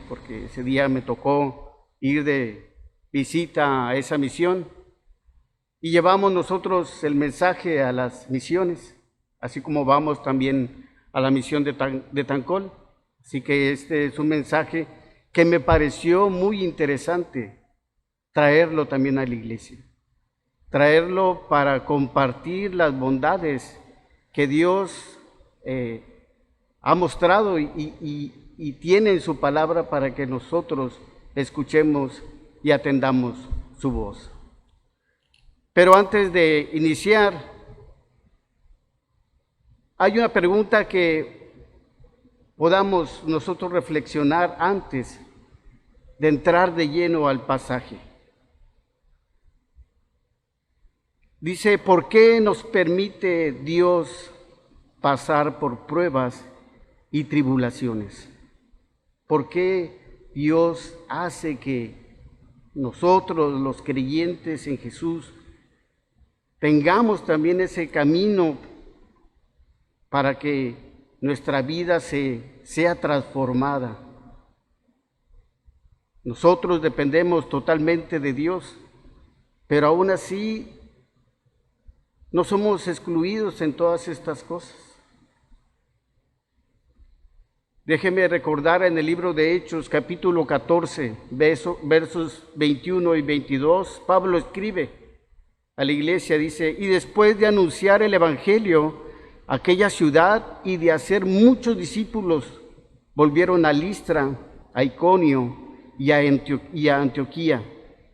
porque ese día me tocó ir de visita a esa misión y llevamos nosotros el mensaje a las misiones, así como vamos también a la misión de Tancol. Así que este es un mensaje que me pareció muy interesante traerlo también a la iglesia, traerlo para compartir las bondades que Dios ha mostrado y tiene en su palabra para que nosotros escuchemos y atendamos su voz. Pero antes de iniciar, hay una pregunta que podamos nosotros reflexionar antes de entrar de lleno al pasaje. Dice, ¿por qué nos permite Dios pasar por pruebas y tribulaciones? ¿Por qué Dios hace que nosotros, los creyentes en Jesús, tengamos también ese camino para que nuestra vida sea transformada? Nosotros dependemos totalmente de Dios, pero aún así no somos excluidos en todas estas cosas. Déjeme recordar en el libro de Hechos, capítulo 14, versos 21 y 22, Pablo escribe a la iglesia, dice, y después de anunciar el evangelio a aquella ciudad y de hacer muchos discípulos, volvieron a Listra, a Iconio y a Antioquía,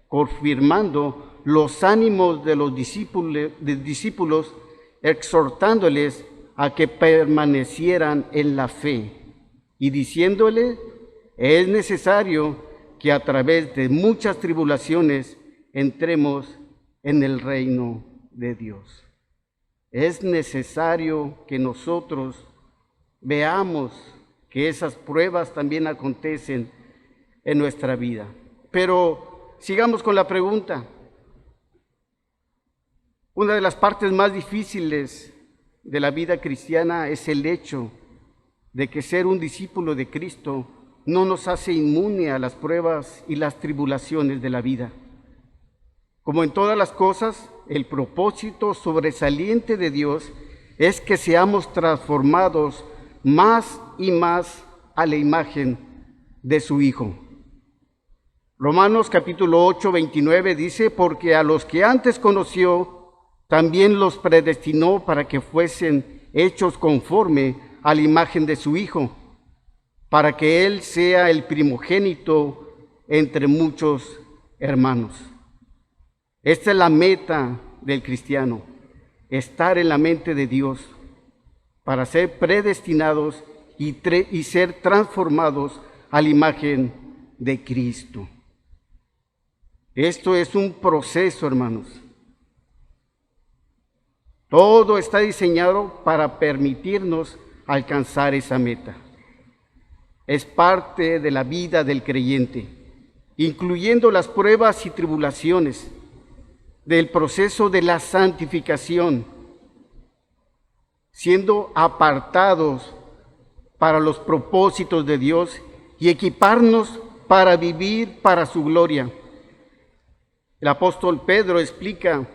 confirmando los ánimos de los discípulos, exhortándoles a que permanecieran en la fe y diciéndole, es necesario que a través de muchas tribulaciones entremos en el reino de Dios. Es necesario que nosotros veamos que esas pruebas también acontecen en nuestra vida. Pero sigamos con la pregunta. Una de las partes más difíciles de la vida cristiana es el hecho de que ser un discípulo de Cristo no nos hace inmune a las pruebas y las tribulaciones de la vida. Como en todas las cosas, el propósito sobresaliente de Dios es que seamos transformados más y más a la imagen de su Hijo. Romanos capítulo 8, 29 dice, porque a los que antes conoció, también los predestinó para que fuesen hechos conforme a la imagen de su Hijo, para que Él sea el primogénito entre muchos hermanos. Esta es la meta del cristiano, estar en la mente de Dios, para ser predestinados y ser transformados a la imagen de Cristo. Esto es un proceso, hermanos. Todo está diseñado para permitirnos alcanzar esa meta. Es parte de la vida del creyente, incluyendo las pruebas y tribulaciones, del proceso de la santificación, siendo apartados para los propósitos de Dios y equiparnos para vivir para su gloria. El apóstol Pedro explica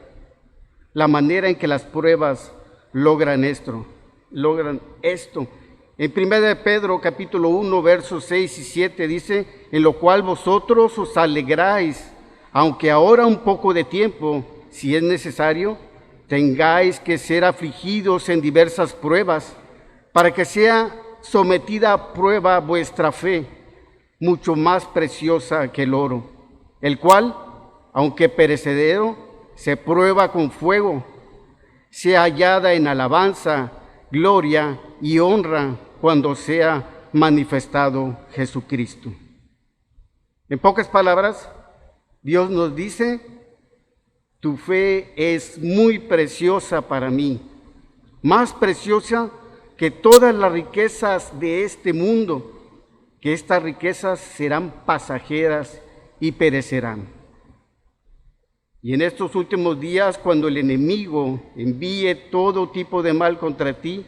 la manera en que las pruebas logran esto. En 1 Pedro capítulo 1, versos 6 y 7 dice, en lo cual vosotros os alegráis, aunque ahora un poco de tiempo, si es necesario, tengáis que ser afligidos en diversas pruebas, para que sea sometida a prueba vuestra fe, mucho más preciosa que el oro, el cual, aunque perecedero, se prueba con fuego, sea hallada en alabanza, gloria y honra cuando sea manifestado Jesucristo. En pocas palabras, Dios nos dice, tu fe es muy preciosa para mí, más preciosa que todas las riquezas de este mundo, que estas riquezas serán pasajeras y perecerán. Y en estos últimos días, cuando el enemigo envíe todo tipo de mal contra ti,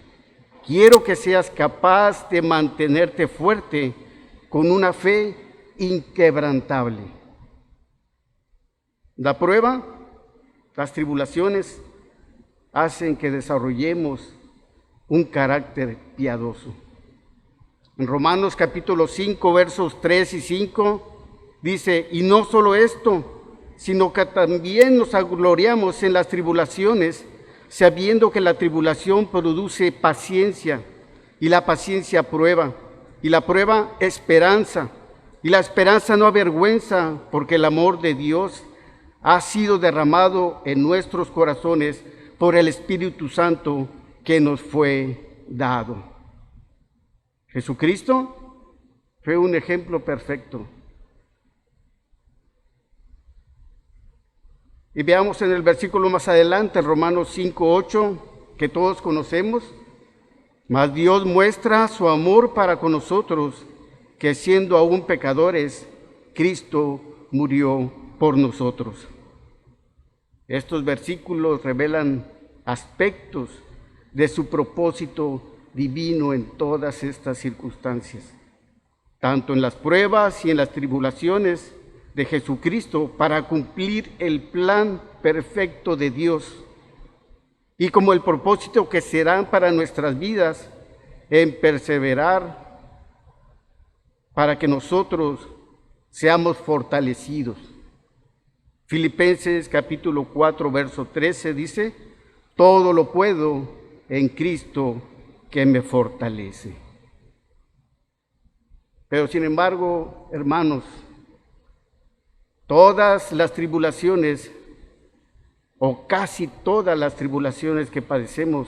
quiero que seas capaz de mantenerte fuerte con una fe inquebrantable. La prueba, las tribulaciones, hacen que desarrollemos un carácter piadoso. En Romanos capítulo 5, versos 3 y 5, dice, y no solo esto, sino que también nos gloriamos en las tribulaciones, sabiendo que la tribulación produce paciencia, y la paciencia prueba, y la prueba esperanza, y la esperanza no avergüenza, porque el amor de Dios ha sido derramado en nuestros corazones por el Espíritu Santo que nos fue dado. Jesucristo fue un ejemplo perfecto. Y veamos en el versículo más adelante, Romanos 5:8, que todos conocemos, mas Dios muestra su amor para con nosotros, que siendo aún pecadores, Cristo murió por nosotros. Estos versículos revelan aspectos de su propósito divino en todas estas circunstancias, tanto en las pruebas y en las tribulaciones de Jesucristo para cumplir el plan perfecto de Dios, y como el propósito que serán para nuestras vidas en perseverar para que nosotros seamos fortalecidos. Filipenses capítulo 4, verso 13 dice, todo lo puedo en Cristo que me fortalece. Pero sin embargo, hermanos, todas las tribulaciones, o casi todas las tribulaciones que padecemos,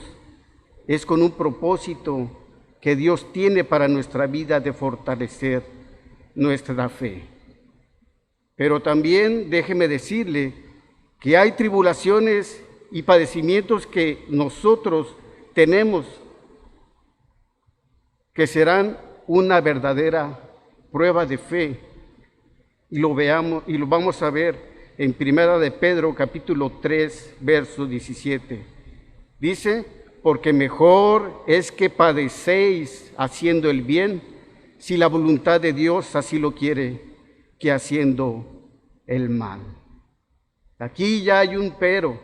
es con un propósito que Dios tiene para nuestra vida de fortalecer nuestra fe. Pero también déjeme decirle que hay tribulaciones y padecimientos que nosotros tenemos que serán una verdadera prueba de fe, y lo veamos y lo vamos a ver en Primera de Pedro capítulo 3 verso 17. Dice, porque mejor es que padecéis haciendo el bien, si la voluntad de Dios así lo quiere, que haciendo el mal. Aquí ya hay un pero,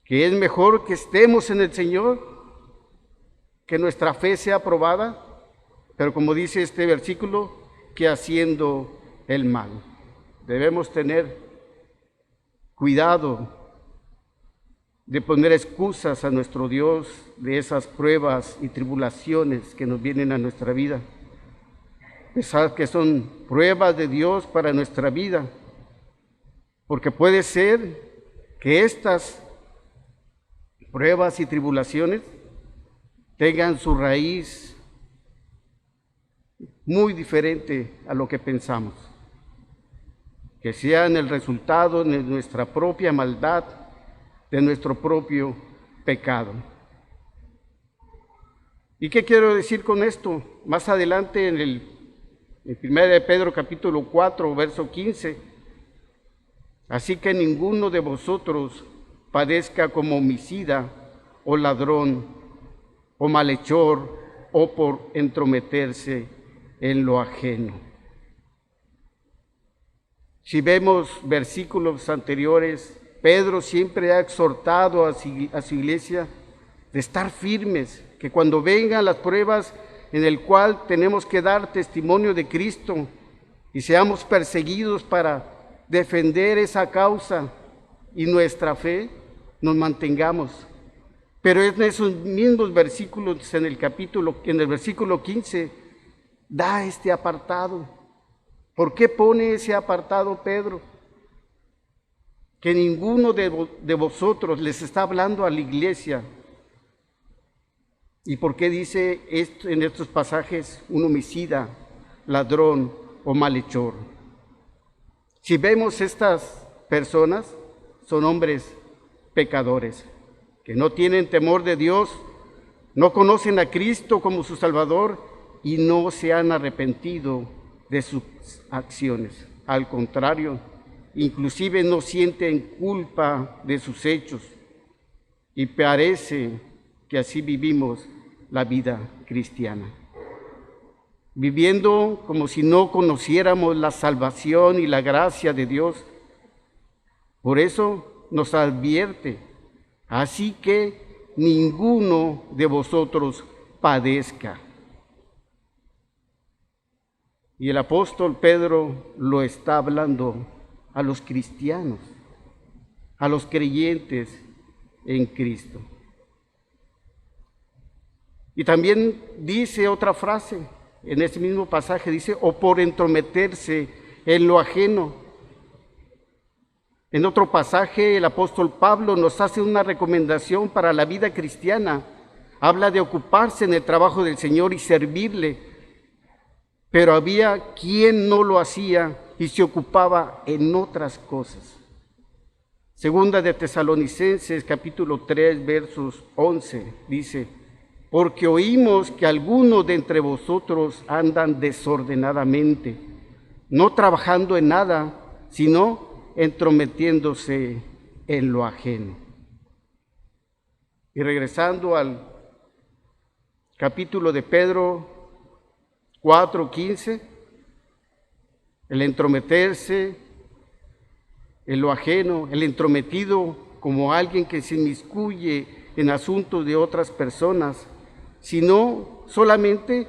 que es mejor que estemos en el Señor, que nuestra fe sea probada, pero como dice este versículo, que haciendo el mal. Debemos tener cuidado de poner excusas a nuestro Dios de esas pruebas y tribulaciones que nos vienen a nuestra vida. Pensar que son pruebas de Dios para nuestra vida, porque puede ser que estas pruebas y tribulaciones tengan su raíz muy diferente a lo que pensamos, que sean el resultado de nuestra propia maldad, de nuestro propio pecado. ¿Y qué quiero decir con esto? Más adelante en 1 de Pedro capítulo 4, verso 15, así que ninguno de vosotros padezca como homicida, o ladrón, o malhechor, o por entrometerse en lo ajeno. Si vemos versículos anteriores, Pedro siempre ha exhortado a su iglesia de estar firmes, que cuando vengan las pruebas en el cual tenemos que dar testimonio de Cristo y seamos perseguidos para defender esa causa y nuestra fe, nos mantengamos. Pero en esos mismos versículos, en el versículo 15, da este apartado. ¿Por qué pone ese apartado Pedro? Que ninguno de vosotros les está hablando a la iglesia. ¿Y por qué dice esto en estos pasajes un homicida, ladrón o malhechor? Si vemos estas personas, son hombres pecadores, que no tienen temor de Dios, no conocen a Cristo como su Salvador y no se han arrepentido de sus acciones. Al contrario, inclusive no sienten culpa de sus hechos, y parece que así vivimos la vida cristiana. viviendo como si no conociéramos la salvación y la gracia de Dios. Por eso nos advierte, así que ninguno de vosotros padezca. Y el apóstol Pedro lo está hablando a los cristianos, a los creyentes en Cristo. Y también dice otra frase, en ese mismo pasaje dice, o por entrometerse en lo ajeno. En otro pasaje el apóstol Pablo nos hace una recomendación para la vida cristiana. Habla de ocuparse en el trabajo del Señor y servirle. Pero había quien no lo hacía y se ocupaba en otras cosas. Segunda de Tesalonicenses, capítulo 3, versos 11, dice, porque oímos que algunos de entre vosotros andan desordenadamente, no trabajando en nada, sino entrometiéndose en lo ajeno. Y regresando al capítulo de Pedro 4:15, el entrometerse en lo ajeno, el entrometido como alguien que se inmiscuye en asuntos de otras personas, sino solamente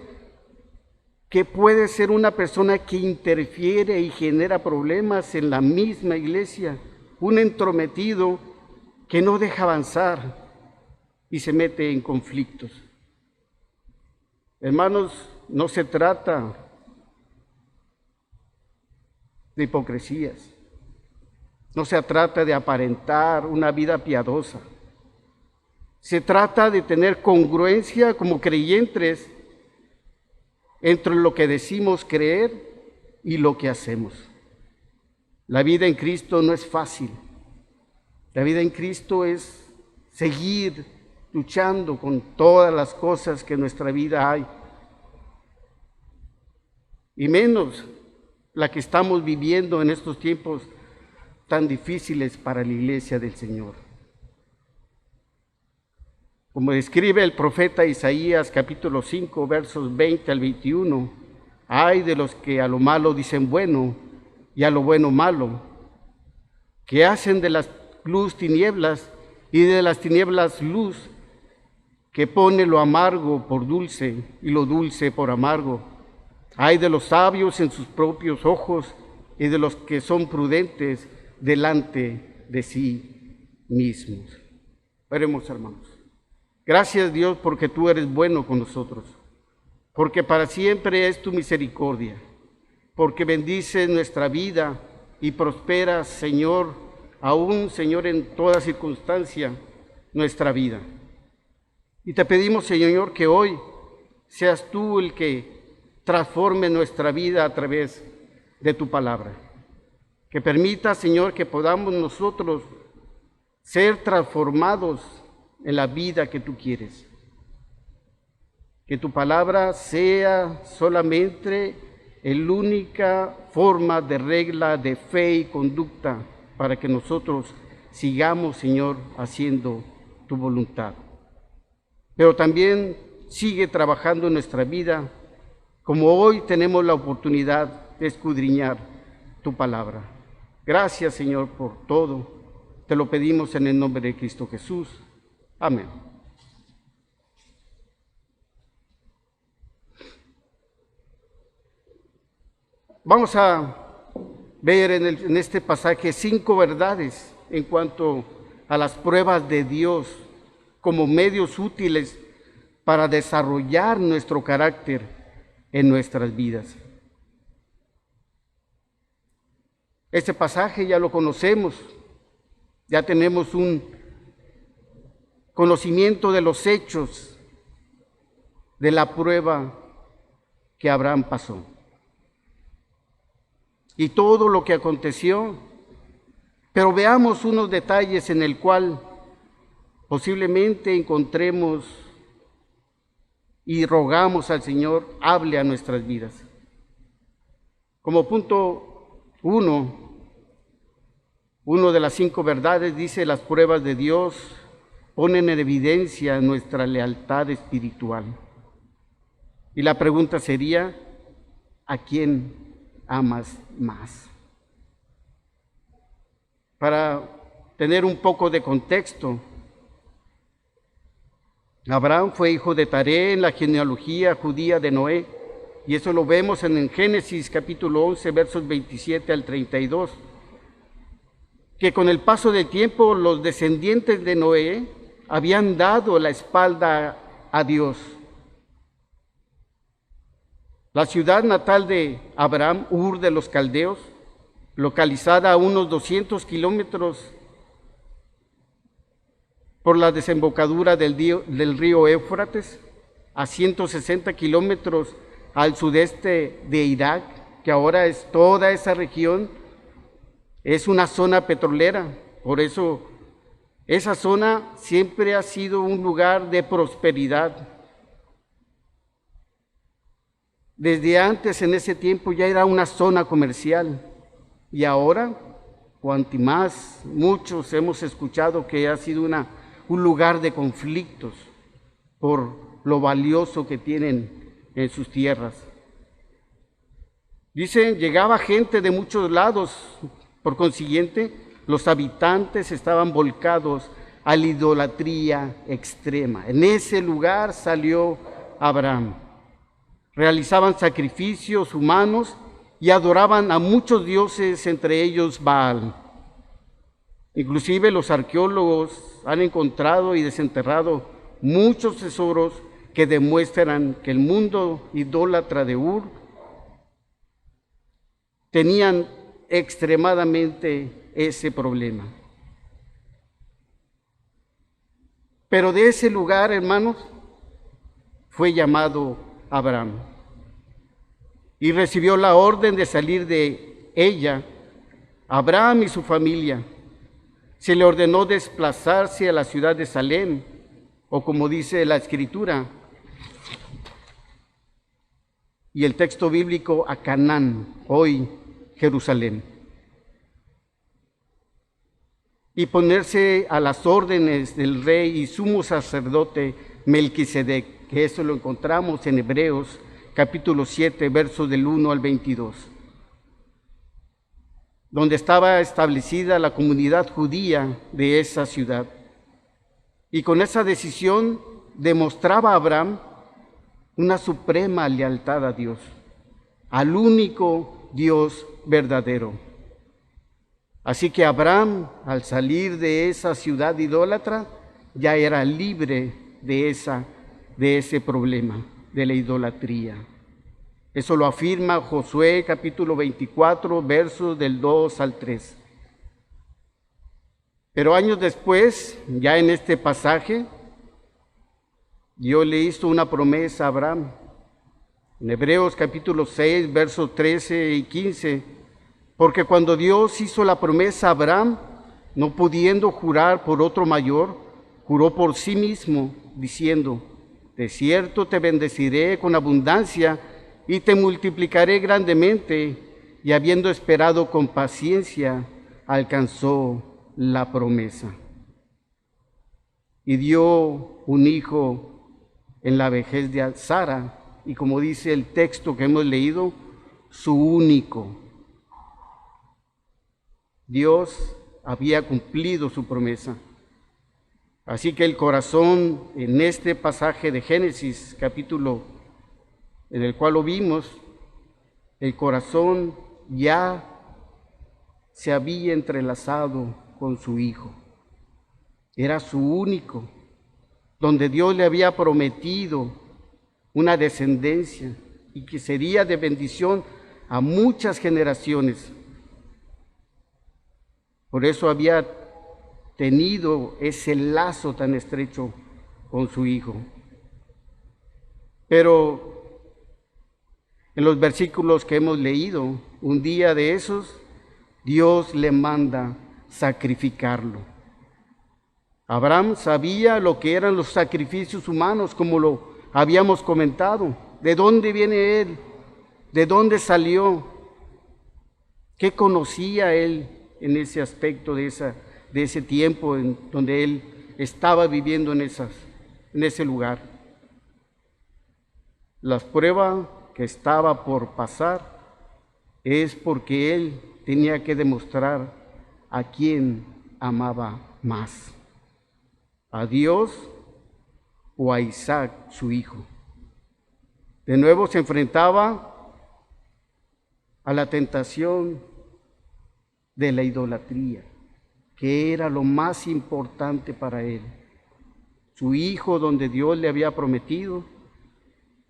que puede ser una persona que interfiere y genera problemas en la misma iglesia, un entrometido que no deja avanzar y se mete en conflictos. Hermanos, no se trata de hipocresías, no se trata de aparentar una vida piadosa, se trata de tener congruencia como creyentes entre lo que decimos creer y lo que hacemos. La vida en Cristo no es fácil, la vida en Cristo es seguir luchando con todas las cosas que en nuestra vida hay, y menos la que estamos viviendo en estos tiempos tan difíciles para la iglesia del Señor. Como describe el profeta Isaías, capítulo 5, versos 20 al 21, ay de los que a lo malo dicen bueno y a lo bueno malo, que hacen de la luz tinieblas y de las tinieblas luz, que pone lo amargo por dulce y lo dulce por amargo. Ay de los sabios en sus propios ojos y de los que son prudentes delante de sí mismos. Oremos, hermanos. Gracias, Dios, porque tú eres bueno con nosotros, porque para siempre es tu misericordia, porque bendices nuestra vida y prosperas, Señor, aún, Señor, en toda circunstancia, nuestra vida. Y te pedimos, Señor, que hoy seas tú el que transforme nuestra vida a través de tu palabra. Que permita, Señor, que podamos nosotros ser transformados en la vida que tú quieres. Que tu palabra sea solamente la única forma de regla de fe y conducta para que nosotros sigamos, Señor, haciendo tu voluntad. Pero también sigue trabajando en nuestra vida, como hoy tenemos la oportunidad de escudriñar tu palabra. Gracias, Señor, por todo. Te lo pedimos en el nombre de Cristo Jesús. Amén. Vamos a ver en este pasaje 5 verdades en cuanto a las pruebas de Dios como medios útiles para desarrollar nuestro carácter en nuestras vidas. Este pasaje ya lo conocemos, ya tenemos un conocimiento de los hechos de la prueba que Abraham pasó y todo lo que aconteció, pero veamos unos detalles en el cual posiblemente encontremos y rogamos al Señor hable a nuestras vidas. Como punto 1 de las 5 verdades dice: las pruebas de Dios ponen en evidencia nuestra lealtad espiritual. Y la pregunta sería: ¿a quién amas más? Para tener un poco de contexto, Abraham fue hijo de Taré en la genealogía judía de Noé, y eso lo vemos en Génesis capítulo 11, versos 27 al 32, que con el paso del tiempo los descendientes de Noé habían dado la espalda a Dios. La ciudad natal de Abraham, Ur de los Caldeos, localizada a unos 200 kilómetros por la desembocadura del río Éufrates, a 160 kilómetros al sudeste de Irak, que ahora es toda esa región, es una zona petrolera. Por eso esa zona siempre ha sido un lugar de prosperidad. Desde antes, en ese tiempo, ya era una zona comercial, y ahora, cuanto más, muchos hemos escuchado que ha sido un lugar de conflictos por lo valioso que tienen en sus tierras. Dicen, llegaba gente de muchos lados, por consiguiente, los habitantes estaban volcados a la idolatría extrema. En ese lugar salió Abraham. Realizaban sacrificios humanos y adoraban a muchos dioses, entre ellos Baal. Inclusive los arqueólogos han encontrado y desenterrado muchos tesoros que demuestran que el mundo idólatra de Ur tenían extremadamente ese problema. Pero de ese lugar, hermanos, fue llamado Abraham y recibió la orden de salir de ella. Abraham y su familia, se le ordenó desplazarse a la ciudad de Salem, o como dice la Escritura y el texto bíblico, a Canaán, hoy Jerusalén, y ponerse a las órdenes del rey y sumo sacerdote Melquisedec, que eso lo encontramos en Hebreos capítulo 7, versos del 1 al 22, donde estaba establecida la comunidad judía de esa ciudad. Y con esa decisión demostraba Abraham una suprema lealtad a Dios, al único Dios verdadero. Así que Abraham, al salir de esa ciudad idólatra, ya era libre de ese problema, de la idolatría. Eso lo afirma Josué capítulo 24, versos del 2 al 3. Pero años después, ya en este pasaje, Dios le hizo una promesa a Abraham. En Hebreos capítulo 6, versos 13 y 15, porque cuando Dios hizo la promesa a Abraham, no pudiendo jurar por otro mayor, juró por sí mismo, diciendo, de cierto te bendeciré con abundancia y te multiplicaré grandemente, y habiendo esperado con paciencia, alcanzó la promesa. Y dio un hijo en la vejez de Sara, y como dice el texto que hemos leído, su único. Dios había cumplido su promesa. Así que el corazón, en este pasaje de Génesis, capítulo en el cual lo vimos, el corazón ya se había entrelazado con su hijo. Era su único, donde Dios le había prometido una descendencia y que sería de bendición a muchas generaciones. Por eso había tenido ese lazo tan estrecho con su hijo. Pero en los versículos que hemos leído, un día de esos, Dios le manda sacrificarlo. Abraham sabía lo que eran los sacrificios humanos, como lo habíamos comentado. ¿De dónde viene él? ¿De dónde salió? ¿Qué conocía él en ese aspecto de ese tiempo en donde él estaba viviendo en ese lugar? Las pruebas que estaba por pasar es porque él tenía que demostrar a quién amaba más, a Dios o a Isaac, su hijo. De nuevo se enfrentaba a la tentación de la idolatría, que era lo más importante para él. Su hijo donde Dios le había prometido,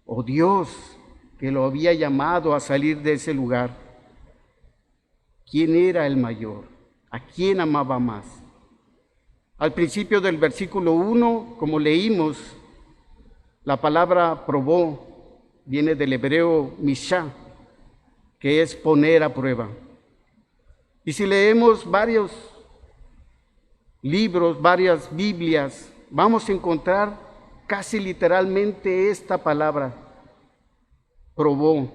o Dios que lo había llamado a salir de ese lugar. ¿Quién era el mayor? ¿A quién amaba más? Al principio del versículo 1, como leímos, la palabra probó viene del hebreo mishá, que es poner a prueba. Y si leemos varios libros, varias Biblias, vamos a encontrar casi literalmente esta palabra, probó,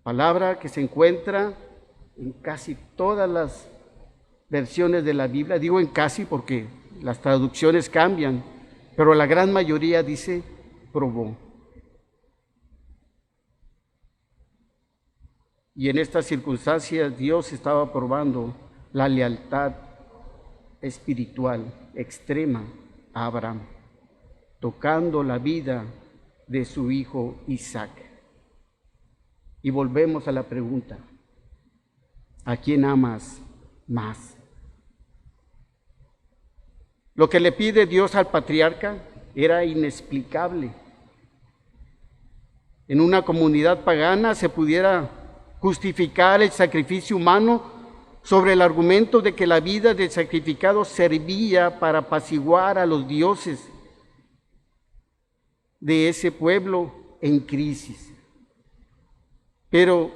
palabra que se encuentra en casi todas las versiones de la Biblia. Digo en casi porque las traducciones cambian, pero la gran mayoría dice probó. Y en estas circunstancias Dios estaba probando la lealtad espiritual extrema a Abraham, tocando la vida de su hijo Isaac. Y volvemos a la pregunta, ¿a quién amas más? Lo que le pide Dios al patriarca era inexplicable. En una comunidad pagana se pudiera justificar el sacrificio humano sobre el argumento de que la vida del sacrificado servía para apaciguar a los dioses de ese pueblo en crisis. Pero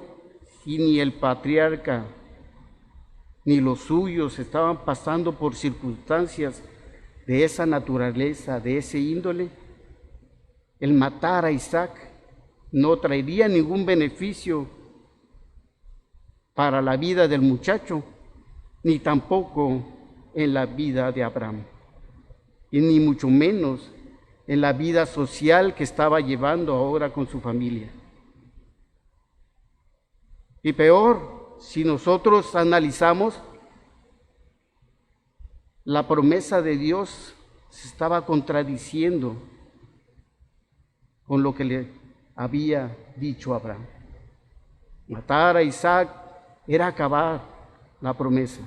si ni el patriarca ni los suyos estaban pasando por circunstancias de esa naturaleza, de ese índole, el matar a Isaac no traería ningún beneficio para la vida del muchacho, ni tampoco en la vida de Abraham, y ni mucho menos en la vida social que estaba llevando ahora con su familia. Y peor, si nosotros analizamos, la promesa de Dios se estaba contradiciendo con lo que le había dicho a Abraham. Matar a Isaac era acabar la promesa.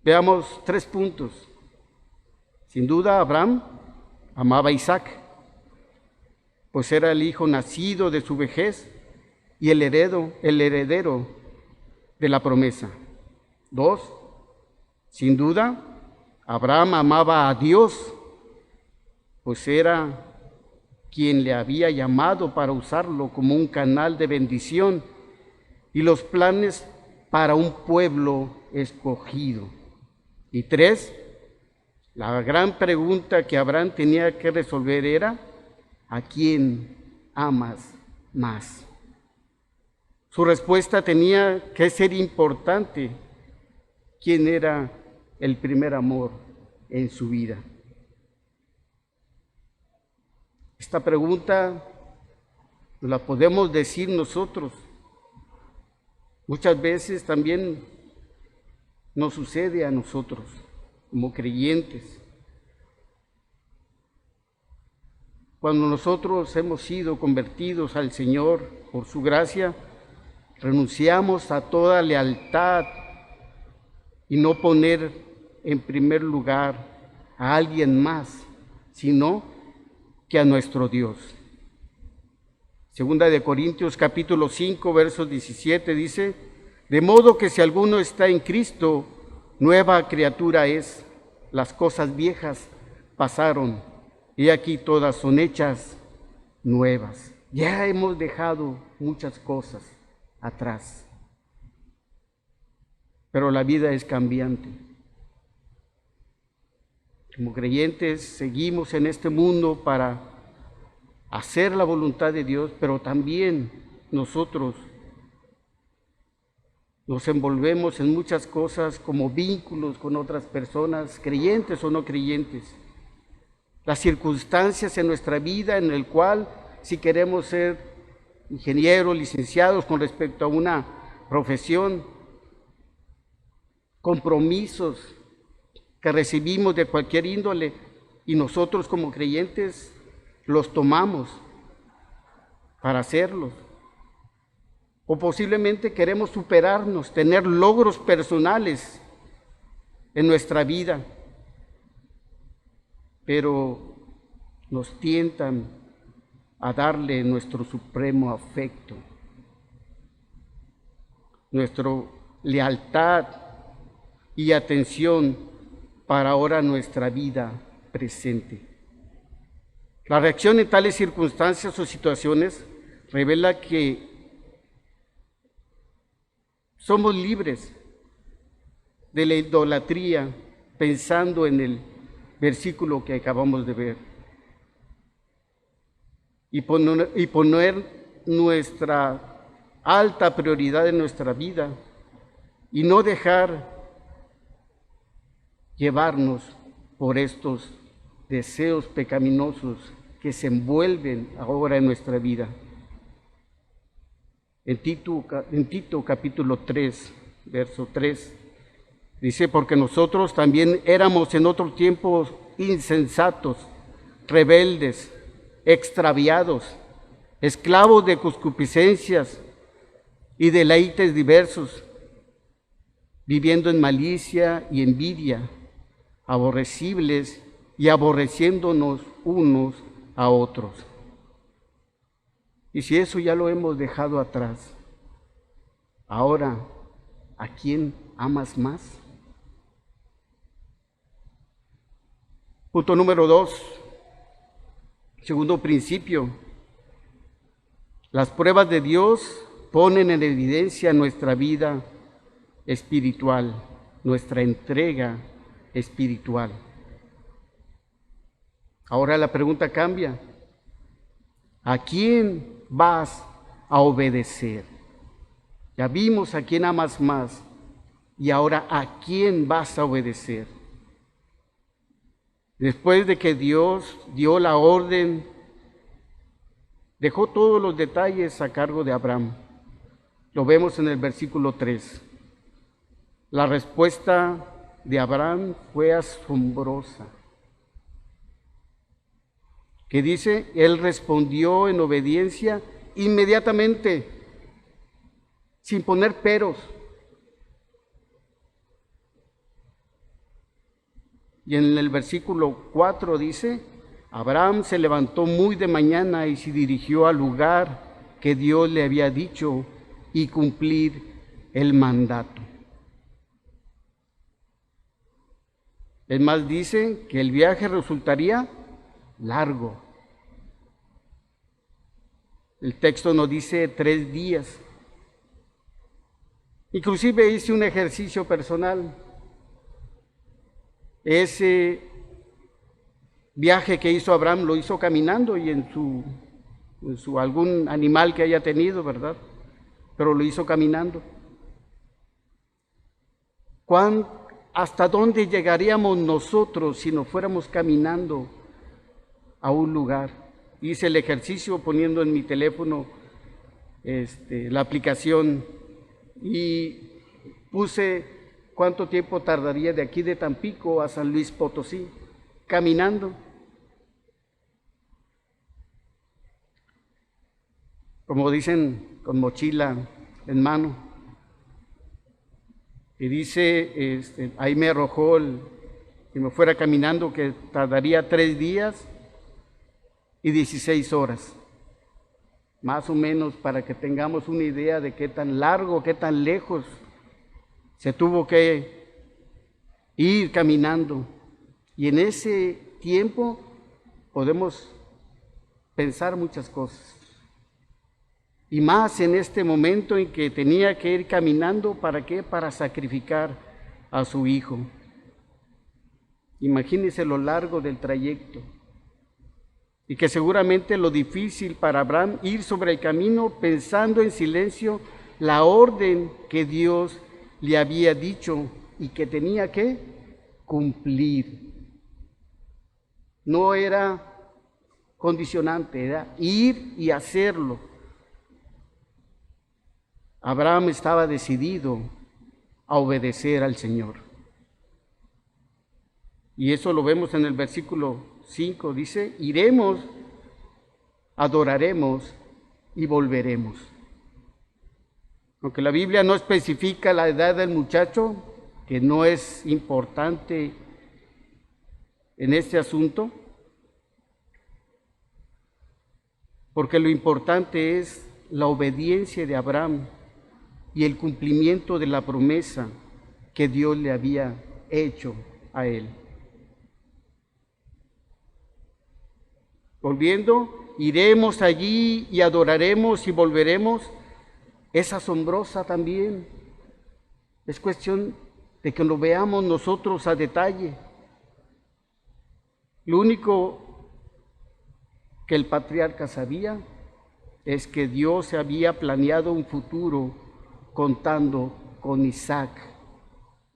Veamos 3 puntos. Sin duda, Abraham amaba a Isaac, pues era el hijo nacido de su vejez y el heredero de la promesa. 2, sin duda, Abraham amaba a Dios, pues era quien le había llamado para usarlo como un canal de bendición y los planes para un pueblo escogido. Y 3, la gran pregunta que Abraham tenía que resolver era, ¿a quién amas más? Su respuesta tenía que ser importante. ¿Quién era el primer amor en su vida? Esta pregunta la podemos decir nosotros. Muchas veces también nos sucede a nosotros como creyentes. Cuando nosotros hemos sido convertidos al Señor por su gracia, renunciamos a toda lealtad y no poner en primer lugar a alguien más, sino que a nuestro Dios. Segunda de Corintios capítulo 5, versos 17 dice, de modo que si alguno está en Cristo, nueva criatura es, las cosas viejas pasaron, y aquí todas son hechas nuevas. Ya hemos dejado muchas cosas atrás, pero la vida es cambiante. Como creyentes seguimos en este mundo para hacer la voluntad de Dios, pero también nosotros nos envolvemos en muchas cosas como vínculos con otras personas, creyentes o no creyentes. las circunstancias en nuestra vida en el cual si queremos ser ingenieros, licenciados con respecto a una profesión, compromisos que recibimos de cualquier índole y nosotros como creyentes los tomamos para hacerlos. O posiblemente queremos superarnos, tener logros personales en nuestra vida, pero nos tientan a darle nuestro supremo afecto, nuestra lealtad y atención para ahora nuestra vida presente. La reacción en tales circunstancias o situaciones revela que somos libres de la idolatría, pensando en el versículo que acabamos de ver, y poner nuestra alta prioridad en nuestra vida y no dejar llevarnos por estos deseos pecaminosos que se envuelven ahora en nuestra vida. En Tito capítulo 3, verso 3, dice: porque nosotros también éramos en otro tiempo insensatos, rebeldes, extraviados, esclavos de concupiscencias y deleites diversos, viviendo en malicia y envidia, aborrecibles y aborreciéndonos unos a otros. Y si eso ya lo hemos dejado atrás, ahora, ¿a quién amas más? Punto número 2, segundo principio. Las pruebas de Dios ponen en evidencia nuestra vida espiritual, nuestra entrega espiritual. Ahora la pregunta cambia. ¿A quién vas a obedecer? Ya vimos a quién amas más, y ahora ¿a quién vas a obedecer? Después de que Dios dio la orden, dejó todos los detalles a cargo de Abraham. Lo vemos en el versículo 3. La respuesta de Abraham fue asombrosa. Que dice, él respondió en obediencia inmediatamente, sin poner peros. Y en el versículo 4 dice, Abraham se levantó muy de mañana y se dirigió al lugar que Dios le había dicho y cumplir el mandato. Es más, dice que el viaje resultaría largo. El texto nos dice 3 días. Inclusive hice un ejercicio personal. Ese viaje que hizo Abraham lo hizo caminando y en su algún animal que haya tenido, ¿verdad? Pero lo hizo caminando. ¿Hasta dónde llegaríamos nosotros si no fuéramos caminando a un lugar? Hice el ejercicio poniendo en mi teléfono la aplicación y puse cuánto tiempo tardaría de aquí de Tampico a San Luis Potosí, caminando. Como dicen, con mochila en mano. Y dice, ahí me arrojó que me fuera caminando, que tardaría 3 días y 16 horas. Más o menos para que tengamos una idea de qué tan largo, qué tan lejos se tuvo que ir caminando. Y en ese tiempo podemos pensar muchas cosas. Y más en este momento en que tenía que ir caminando, ¿para qué? Para sacrificar a su hijo. Imagínense lo largo del trayecto. Y que seguramente lo difícil para Abraham ir sobre el camino pensando en silencio la orden que Dios le había dicho y que tenía que cumplir. no era condicionante, era ir y hacerlo. Abraham estaba decidido a obedecer al Señor. Y eso lo vemos en el versículo 5, dice, iremos, adoraremos y volveremos. Aunque la Biblia no especifica la edad del muchacho, que no es importante en este asunto, porque lo importante es la obediencia de Abraham y el cumplimiento de la promesa que Dios le había hecho a él. Volviendo, iremos allí y adoraremos y volveremos. Es asombrosa también. Es cuestión de que lo veamos nosotros a detalle. Lo único que el patriarca sabía es que Dios había planeado un futuro contando con Isaac,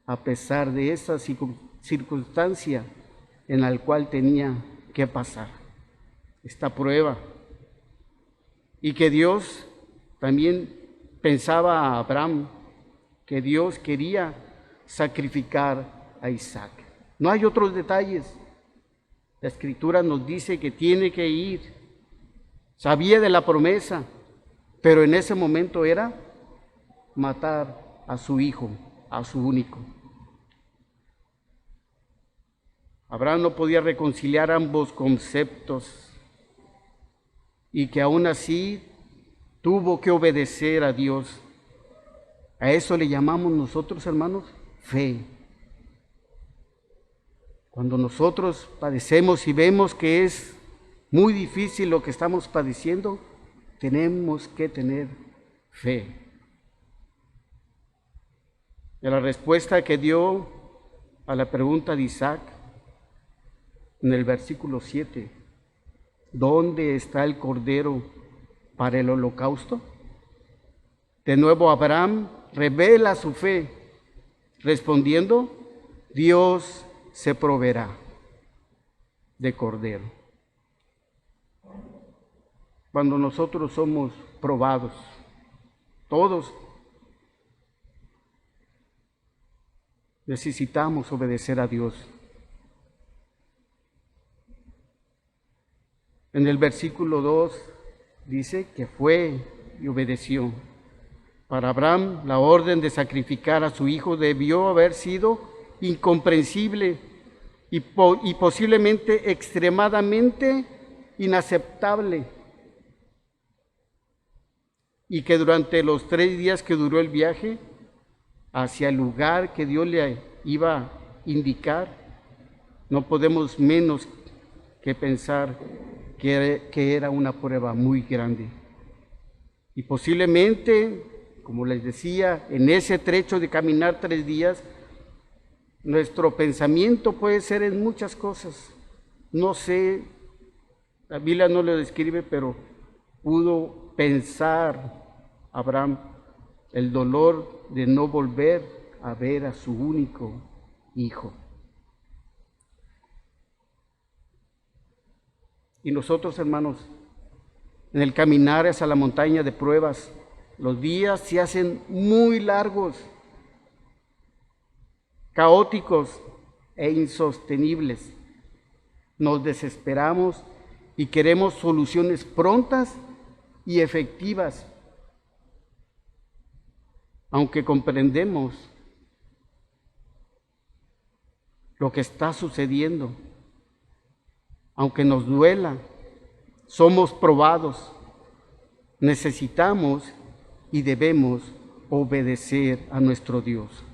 a pesar de esa circunstancia en la cual tenía que pasar esta prueba. Y que Dios también pensaba a Abraham que Dios quería sacrificar a Isaac. No hay otros detalles. La Escritura nos dice que tiene que ir. Sabía de la promesa, pero en ese momento era matar a su hijo, a su único. Abraham no podía reconciliar ambos conceptos y que aún así tuvo que obedecer a Dios. A eso le llamamos nosotros, hermanos, fe. Cuando nosotros padecemos y vemos que es muy difícil lo que estamos padeciendo, tenemos que tener fe. Y la respuesta que dio a la pregunta de Isaac en el versículo 7, ¿dónde está el cordero para el holocausto? De nuevo Abraham revela su fe, respondiendo, Dios se proveerá de cordero. Cuando nosotros somos probados, todos necesitamos obedecer a Dios. En el versículo 2 dice que fue y obedeció. Para Abraham, la orden de sacrificar a su hijo debió haber sido incomprensible y posiblemente extremadamente inaceptable. Y que durante los 3 días que duró el viaje hacia el lugar que Dios le iba a indicar, no podemos menos que pensar que era una prueba muy grande. Y posiblemente, como les decía, en ese trecho de caminar 3 días, nuestro pensamiento puede ser en muchas cosas. No sé, la Biblia no lo describe, pero pudo pensar Abraham el dolor de no volver a ver a su único hijo. Y nosotros, hermanos, en el caminar hacia la montaña de pruebas, los días se hacen muy largos, caóticos e insostenibles. Nos desesperamos y queremos soluciones prontas y efectivas, aunque comprendemos lo que está sucediendo, aunque nos duela, somos probados, necesitamos y debemos obedecer a nuestro Dios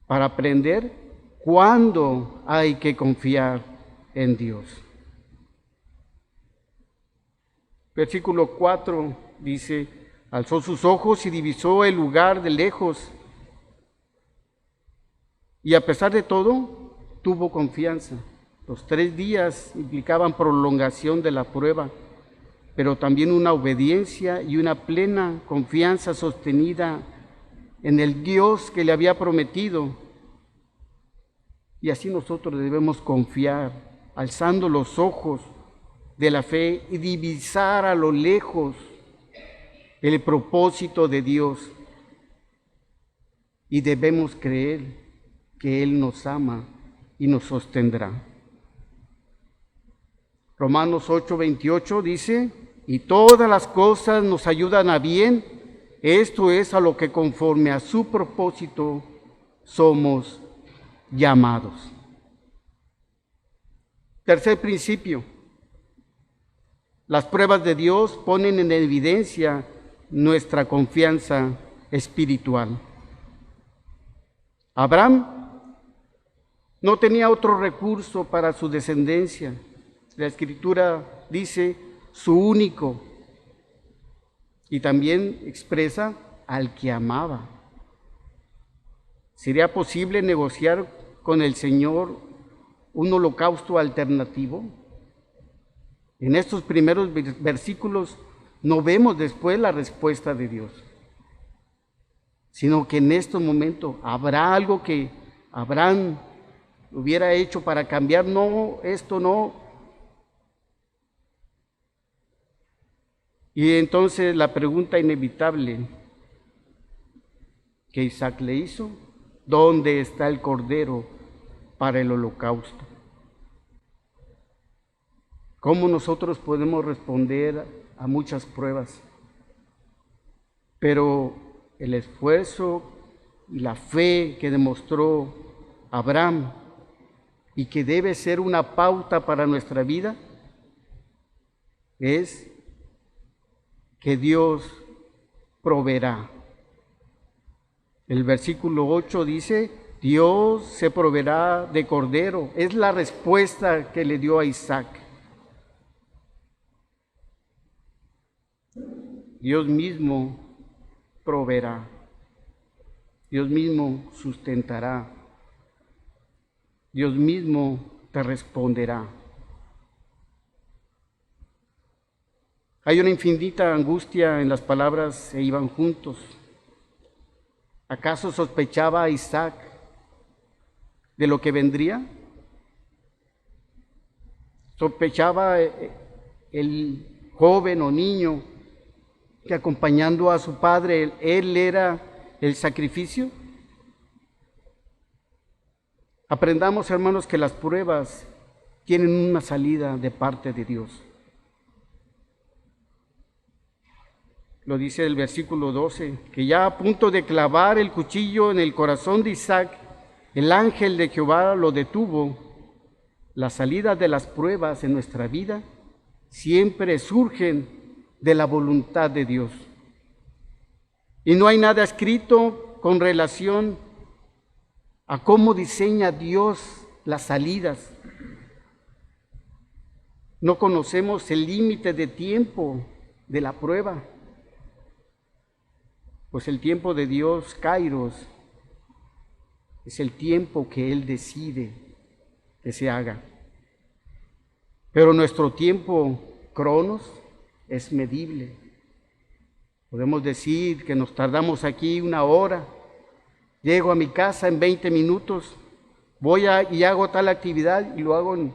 para aprender cuándo hay que confiar en Dios. Versículo 4 dice, alzó sus ojos y divisó el lugar de lejos, y a pesar de todo, tuvo confianza. Los 3 días implicaban prolongación de la prueba, pero también una obediencia y una plena confianza sostenida en el Dios que le había prometido. Y así nosotros debemos confiar alzando los ojos de la fe y divisar a lo lejos el propósito de Dios. Y debemos creer que Él nos ama y nos sostendrá. Romanos 8:28 dice, y todas las cosas nos ayudan a bien, esto es a lo que conforme a su propósito somos llamados. Tercer principio, las pruebas de Dios ponen en evidencia nuestra confianza espiritual. Abraham no tenía otro recurso para su descendencia. La Escritura dice su único, y también expresa al que amaba. ¿Sería posible negociar con el Señor un holocausto alternativo? En estos primeros versículos no vemos después la respuesta de Dios, sino que en este momento habrá algo que Abraham hubiera hecho para cambiar. No, esto no. Y entonces la pregunta inevitable que Isaac le hizo, ¿dónde está el cordero para el holocausto? ¿Cómo nosotros podemos responder a muchas pruebas? Pero el esfuerzo y la fe que demostró Abraham y que debe ser una pauta para nuestra vida es que Dios proveerá. El versículo 8 dice, Dios se proveerá de cordero. Es la respuesta que le dio a Isaac. Dios mismo proveerá. Dios mismo sustentará. Dios mismo te responderá. Hay una infinita angustia en las palabras "se iban juntos". ¿Acaso sospechaba Isaac de lo que vendría? ¿Sospechaba el joven o niño que acompañando a su padre, él era el sacrificio? Aprendamos, hermanos, que las pruebas tienen una salida de parte de Dios. Lo dice el versículo 12, que ya a punto de clavar el cuchillo en el corazón de Isaac, el ángel de Jehová lo detuvo. La salida de las pruebas en nuestra vida siempre surgen de la voluntad de Dios. Y no hay nada escrito con relación a cómo diseña Dios las salidas. No conocemos el límite de tiempo de la prueba, pues el tiempo de Dios, Kairos, es el tiempo que Él decide que se haga. Pero nuestro tiempo, Cronos, es medible. Podemos decir que nos tardamos aquí 1 hora, llego a mi casa en 20 minutos, voy y hago tal actividad y lo hago en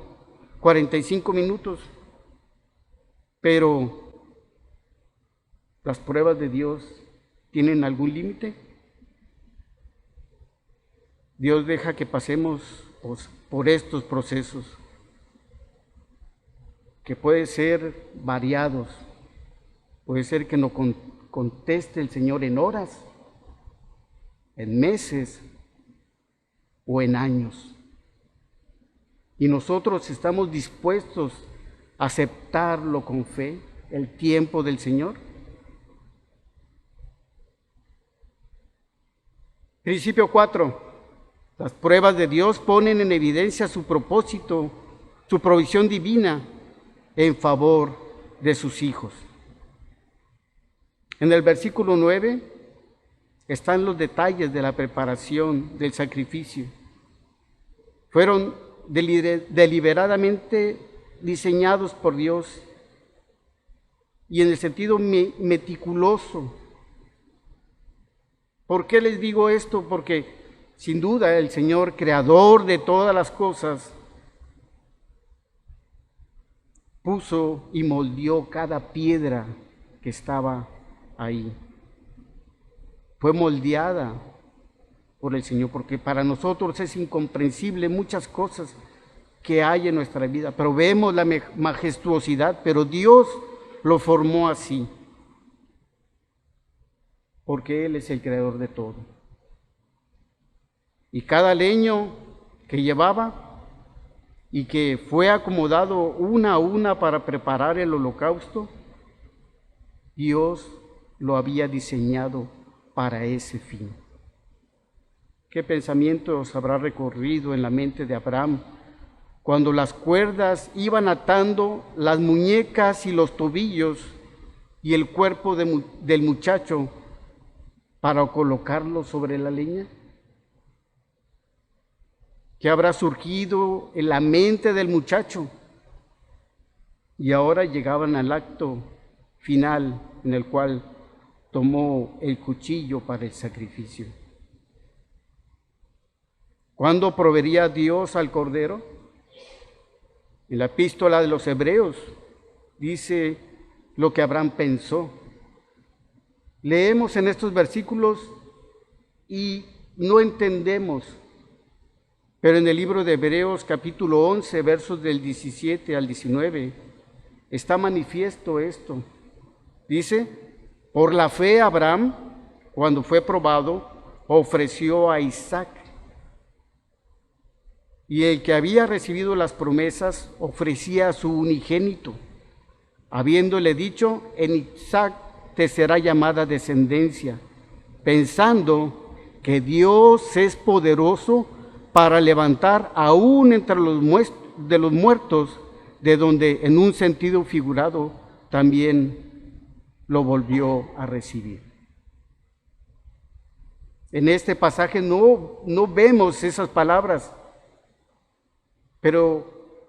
45 minutos. Pero las pruebas de Dios ¿tienen algún límite? Dios deja que pasemos por estos procesos, que pueden ser variados. Puede ser que nos conteste el Señor en horas, en meses o en años. Y nosotros estamos dispuestos a aceptarlo con fe, el tiempo del Señor. Principio 4. Las pruebas de Dios ponen en evidencia su propósito, su provisión divina en favor de sus hijos. En el versículo 9 están los detalles de la preparación del sacrificio. Fueron deliberadamente diseñados por Dios y en el sentido meticuloso. ¿Por qué les digo esto? Porque sin duda el Señor, creador de todas las cosas, puso y moldeó cada piedra que estaba ahí. Fue moldeada por el Señor, porque para nosotros es incomprensible muchas cosas que hay en nuestra vida, pero vemos la majestuosidad, pero Dios lo formó así, porque Él es el creador de todo. Y cada leño que llevaba y que fue acomodado una a una para preparar el holocausto, Dios lo había diseñado para ese fin. ¿Qué pensamientos habrá recorrido en la mente de Abraham cuando las cuerdas iban atando las muñecas y los tobillos y el cuerpo del muchacho para colocarlo sobre la leña? ¿Qué habrá surgido en la mente del muchacho? Y ahora llegaban al acto final en el cual tomó el cuchillo para el sacrificio. ¿Cuándo proveería Dios al cordero? En la epístola de los Hebreos dice lo que Abraham pensó. Leemos en estos versículos y no entendemos, pero en el libro de Hebreos capítulo 11, versos del 17 al 19, está manifiesto esto. Dice, por la fe Abraham, cuando fue probado, ofreció a Isaac. Y el que había recibido las promesas ofrecía a su unigénito, habiéndole dicho, en Isaac te será llamada descendencia, pensando que Dios es poderoso para levantar aún entre los muertos, de donde en un sentido figurado también lo volvió a recibir. En este pasaje no vemos esas palabras, pero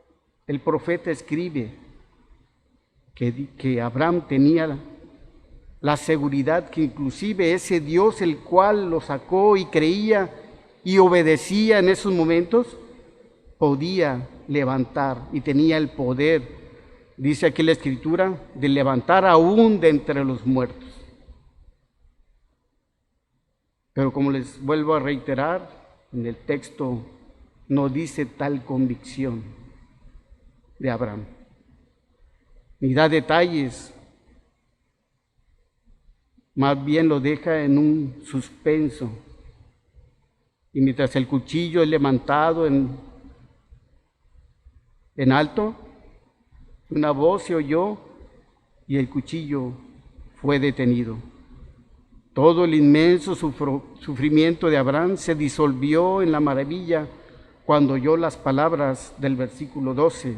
el profeta escribe que Abraham tenía la seguridad que inclusive ese Dios el cual lo sacó y creía y obedecía en esos momentos, podía levantar y tenía el poder, dice aquí la Escritura, de levantar aún de entre los muertos. Pero como les vuelvo a reiterar, en el texto no dice tal convicción de Abraham, ni da detalles, más bien lo deja en un suspenso. Y mientras el cuchillo es levantado en alto, una voz se oyó y el cuchillo fue detenido. Todo el inmenso sufrimiento de Abraham se disolvió en la maravilla cuando oyó las palabras del versículo 12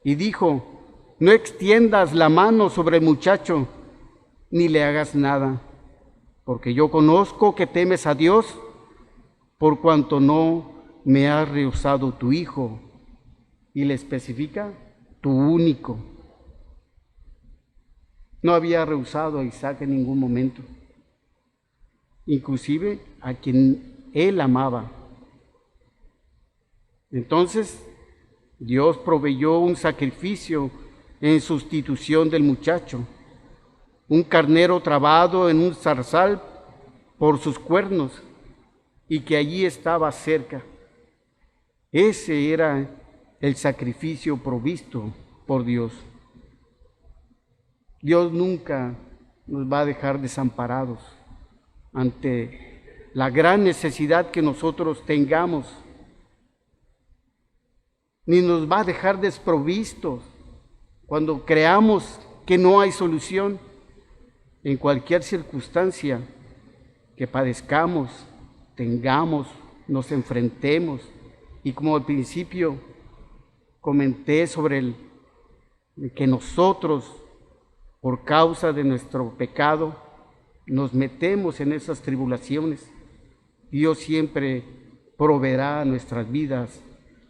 y dijo, no extiendas la mano sobre el muchacho, ni le hagas nada, porque yo conozco que temes a Dios, por cuanto no me has rehusado tu hijo, y le especifica, tu único. No había rehusado a Isaac en ningún momento, inclusive a quien él amaba. Entonces, Dios proveyó un sacrificio en sustitución del muchacho, un carnero trabado en un zarzal por sus cuernos y que allí estaba cerca. Ese era el sacrificio provisto por Dios. Dios nunca nos va a dejar desamparados ante la gran necesidad que nosotros tengamos, ni nos va a dejar desprovistos cuando creamos que no hay solución. En cualquier circunstancia que padezcamos, tengamos, nos enfrentemos, y como al principio comenté sobre que nosotros, por causa de nuestro pecado, nos metemos en esas tribulaciones, Dios siempre proveerá a nuestras vidas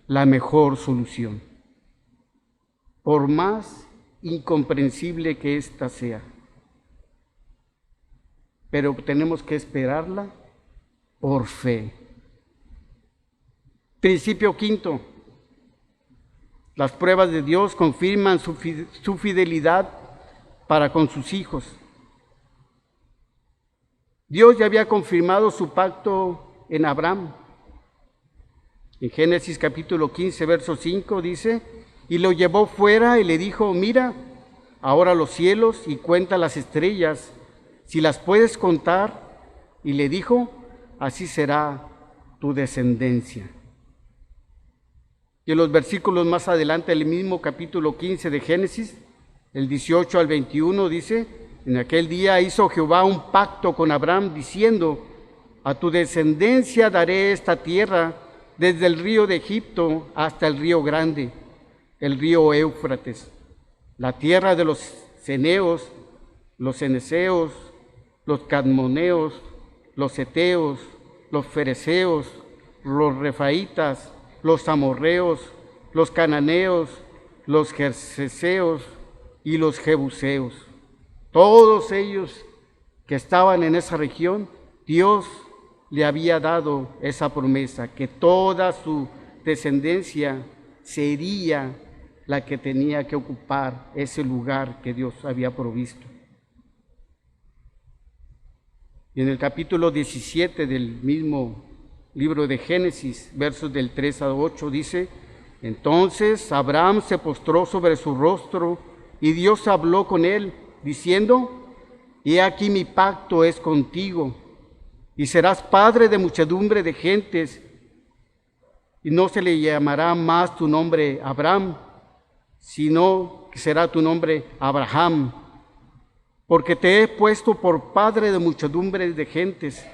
la mejor solución, por más incomprensible que ésta sea. Pero tenemos que esperarla por fe. Principio quinto, Las pruebas de Dios confirman su fidelidad para con sus hijos. Dios ya había confirmado su pacto en Abraham. En Génesis capítulo 15, verso 5 dice, y lo llevó fuera y le dijo, mira, ahora los cielos y cuenta las estrellas, si las puedes contar. Y le dijo, así será tu descendencia. Y en los versículos más adelante, el mismo capítulo 15 de Génesis, el 18 al 21 dice, en aquel día hizo Jehová un pacto con Abraham, diciendo, a tu descendencia daré esta tierra, desde el río de Egipto hasta el río grande, el río Éufrates, la tierra de los ceneos, los ceneseos, los cadmoneos, los heteos, los fereceos, los refaitas, los amorreos, los cananeos, los gerseseos y los jebuseos. Todos ellos que estaban en esa región, Dios le había dado esa promesa, que toda su descendencia sería la que tenía que ocupar ese lugar que Dios había provisto. Y en el capítulo 17 del mismo libro de Génesis, versos del 3 a 8, dice, entonces Abraham se postró sobre su rostro y Dios habló con él, diciendo, he aquí mi pacto es contigo, y serás padre de muchedumbre de gentes, y no se le llamará más tu nombre Abraham, sino que será tu nombre Abraham, porque te he puesto por padre de muchedumbre de gentes,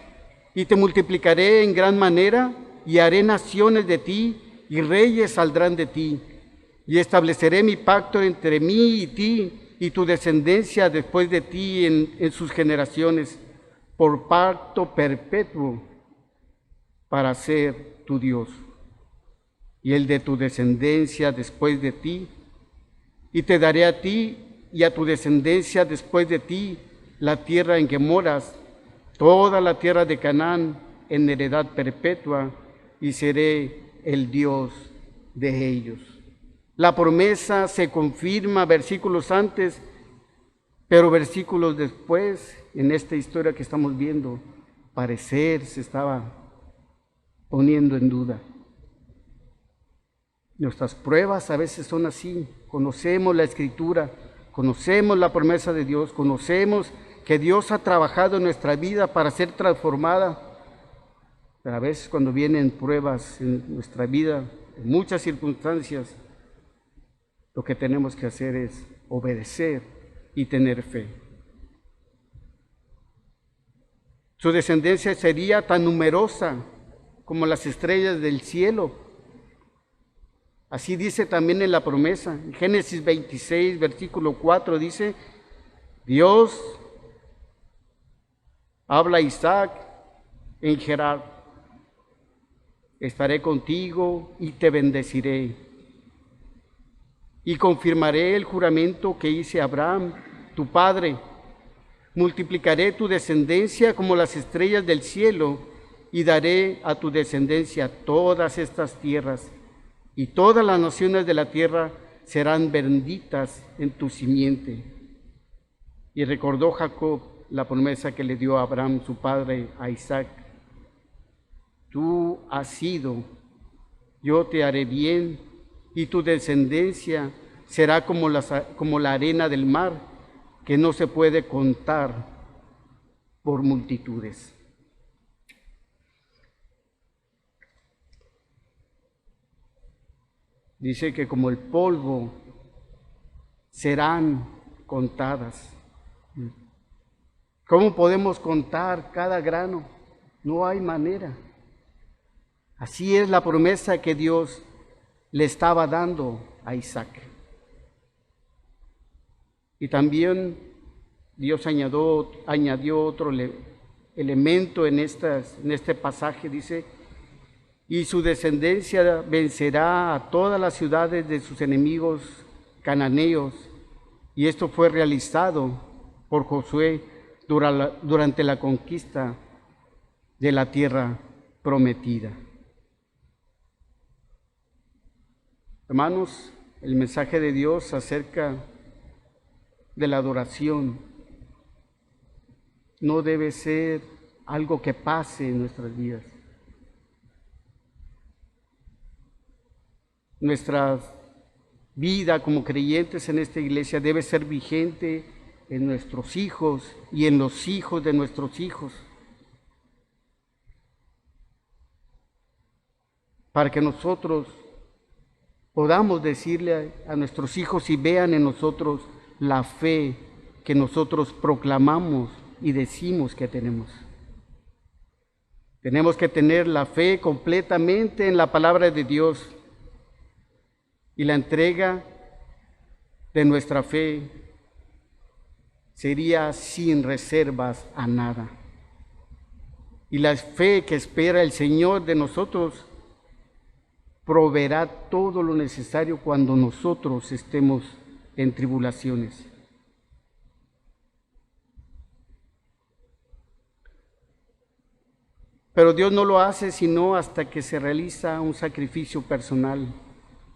y te multiplicaré en gran manera, y haré naciones de ti, y reyes saldrán de ti, y estableceré mi pacto entre mí y ti, y tu descendencia después de ti en sus generaciones, por pacto perpetuo, para ser tu Dios, y el de tu descendencia después de ti, y te daré a ti y a tu descendencia después de ti la tierra en que moras, toda la tierra de Canaán en heredad perpetua, y seré el Dios de ellos. La promesa se confirma versículos antes, pero versículos después, en esta historia que estamos viendo, parecer se estaba poniendo en duda. Nuestras pruebas a veces son así. Conocemos la Escritura, conocemos la promesa de Dios, conocemos que Dios ha trabajado en nuestra vida para ser transformada, pero a veces cuando vienen pruebas en nuestra vida, en muchas circunstancias, lo que tenemos que hacer es obedecer y tener fe. Su descendencia sería tan numerosa como las estrellas del cielo. Así dice también en la promesa. En Génesis 26, versículo 4 dice, Dios habla a Isaac en Gerar, estaré contigo y te bendeciré. Y confirmaré el juramento que hice a Abraham, tu padre. Multiplicaré tu descendencia como las estrellas del cielo, y daré a tu descendencia todas estas tierras, y todas las naciones de la tierra serán benditas en tu simiente. Y recordó Jacob la promesa que le dio a Abraham, su padre, a Isaac. Tú has sido, yo te haré bien, y tu descendencia será como la arena del mar, que no se puede contar por multitudes. Dice que como el polvo serán contadas. ¿Cómo podemos contar cada grano? No hay manera. Así es la promesa que Dios le estaba dando a Isaac. Y también Dios añadió otro elemento en este pasaje, dice, y su descendencia vencerá a todas las ciudades de sus enemigos cananeos. Y esto fue realizado por Josué durante la conquista de la tierra prometida. Hermanos, el mensaje de Dios acerca de la adoración no debe ser algo que pase en nuestras vidas. Nuestra vida como creyentes en esta iglesia debe ser vigente en nuestros hijos y en los hijos de nuestros hijos, para que nosotros podamos decirle a nuestros hijos y vean en nosotros la fe que nosotros proclamamos y decimos que tenemos. Tenemos que tener la fe completamente en la palabra de Dios y la entrega de nuestra fe sería sin reservas a nada. Y la fe que espera el Señor de nosotros proveerá todo lo necesario cuando nosotros estemos en tribulaciones. Pero Dios no lo hace sino hasta que se realiza un sacrificio personal.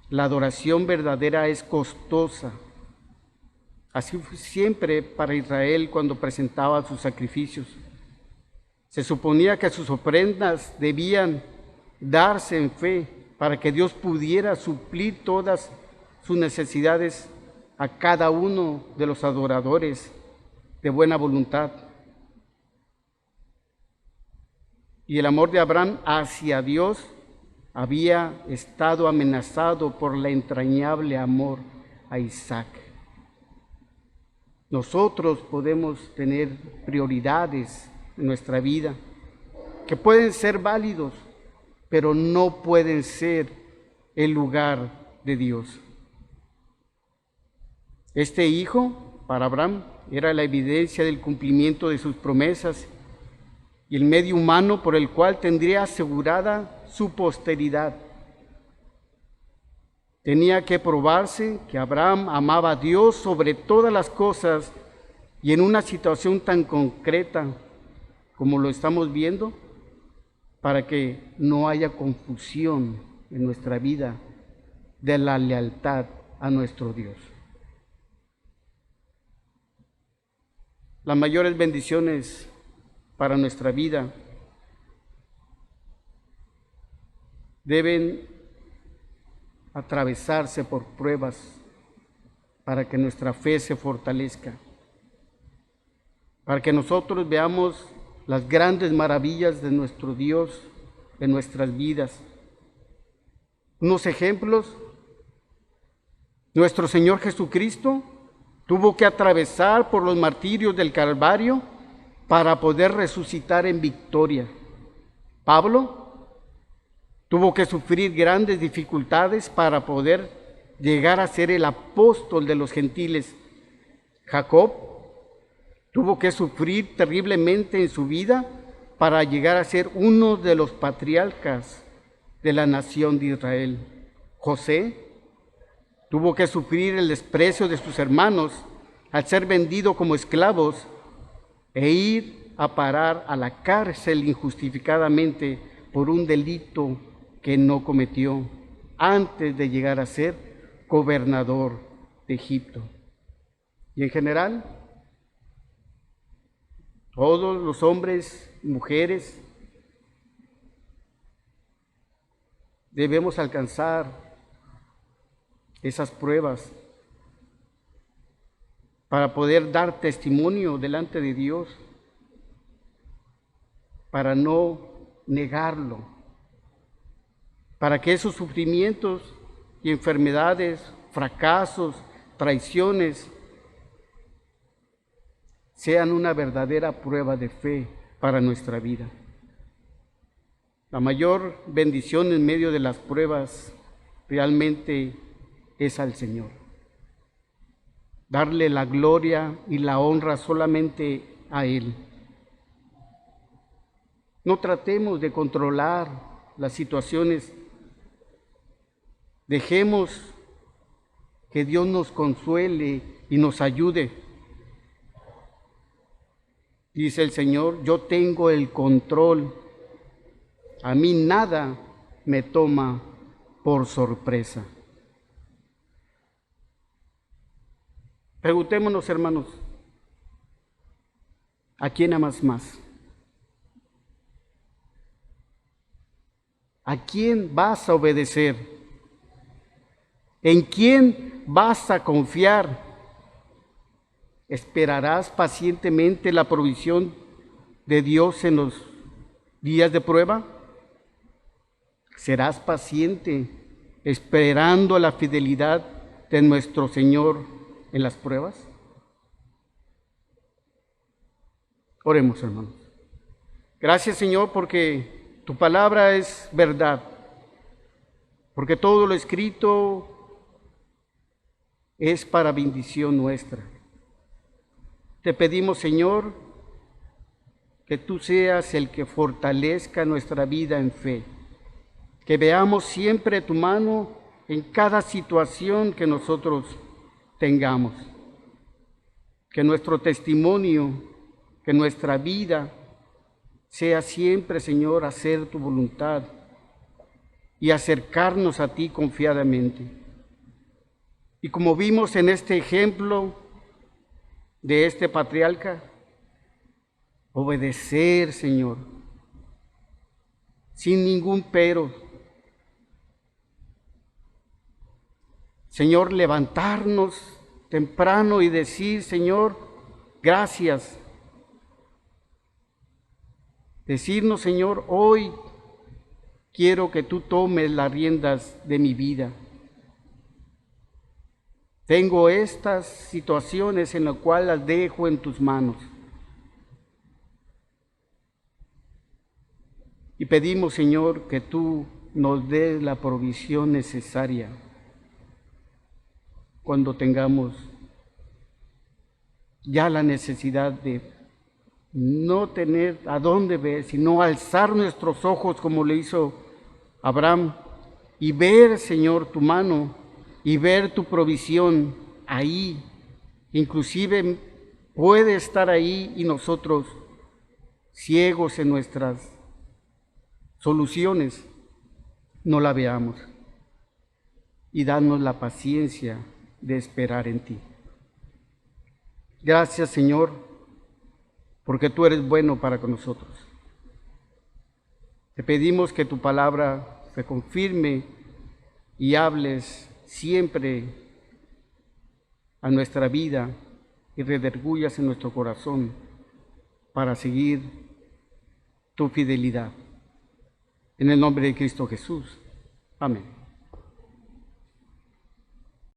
La adoración verdadera es costosa. Así fue siempre para Israel cuando presentaba sus sacrificios. Se suponía que sus ofrendas debían darse en fe para que Dios pudiera suplir todas sus necesidades a cada uno de los adoradores de buena voluntad. Y el amor de Abraham hacia Dios había estado amenazado por el entrañable amor a Isaac. Nosotros podemos tener prioridades en nuestra vida que pueden ser válidos, pero no pueden ser el lugar de Dios. Este hijo, para Abraham, era la evidencia del cumplimiento de sus promesas y el medio humano por el cual tendría asegurada su posteridad. Tenía que probarse que Abraham amaba a Dios sobre todas las cosas y en una situación tan concreta como lo estamos viendo, para que no haya confusión en nuestra vida de la lealtad a nuestro Dios. Las mayores bendiciones para nuestra vida deben atravesarse por pruebas para que nuestra fe se fortalezca, para que nosotros veamos las grandes maravillas de nuestro Dios en nuestras vidas. Unos ejemplos: nuestro Señor Jesucristo tuvo que atravesar por los martirios del Calvario para poder resucitar en victoria. Pablo tuvo que sufrir grandes dificultades para poder llegar a ser el apóstol de los gentiles. Jacob tuvo que sufrir terriblemente en su vida para llegar a ser uno de los patriarcas de la nación de Israel. José tuvo que sufrir el desprecio de sus hermanos al ser vendido como esclavos e ir a parar a la cárcel injustificadamente por un delito que no cometió antes de llegar a ser gobernador de Egipto. Y en general, todos los hombres y mujeres debemos alcanzar esas pruebas para poder dar testimonio delante de Dios, para no negarlo, para que esos sufrimientos y enfermedades, fracasos, traiciones, sean una verdadera prueba de fe para nuestra vida. La mayor bendición en medio de las pruebas realmente es al Señor. Darle la gloria y la honra solamente a Él. No tratemos de controlar las situaciones. Dejemos que Dios nos consuele y nos ayude. Dice el Señor: yo tengo el control. A mí nada me toma por sorpresa. Preguntémonos, hermanos, ¿a quién amas más? ¿A quién vas a obedecer? ¿En quién vas a confiar? ¿Esperarás pacientemente la provisión de Dios en los días de prueba? ¿Serás paciente esperando la fidelidad de nuestro Señor en las pruebas? Oremos, hermanos. Gracias, Señor, porque tu palabra es verdad, porque todo lo escrito es para bendición nuestra. Te pedimos, Señor, que tú seas el que fortalezca nuestra vida en fe, que veamos siempre tu mano en cada situación que nosotros tengamos, que nuestro testimonio, que nuestra vida sea siempre, Señor, hacer tu voluntad y acercarnos a ti confiadamente. Y como vimos en este ejemplo de este patriarca, obedecer, Señor, sin ningún pero. Señor, levantarnos temprano y decir, Señor, gracias. Decirnos, Señor, hoy quiero que tú tomes las riendas de mi vida. Tengo estas situaciones en las cuales las dejo en tus manos. Y pedimos, Señor, que tú nos des la provisión necesaria cuando tengamos ya la necesidad de no tener a dónde ver, sino alzar nuestros ojos como le hizo Abraham y ver, Señor, tu mano y ver tu provisión ahí. Inclusive puede estar ahí y nosotros ciegos en nuestras soluciones no la veamos. Y danos la paciencia de esperar en ti. Gracias, Señor, porque tú eres bueno para con nosotros. Te pedimos que tu palabra se confirme y hables siempre a nuestra vida y redargullas en nuestro corazón para seguir tu fidelidad. En el nombre de Cristo Jesús. Amén.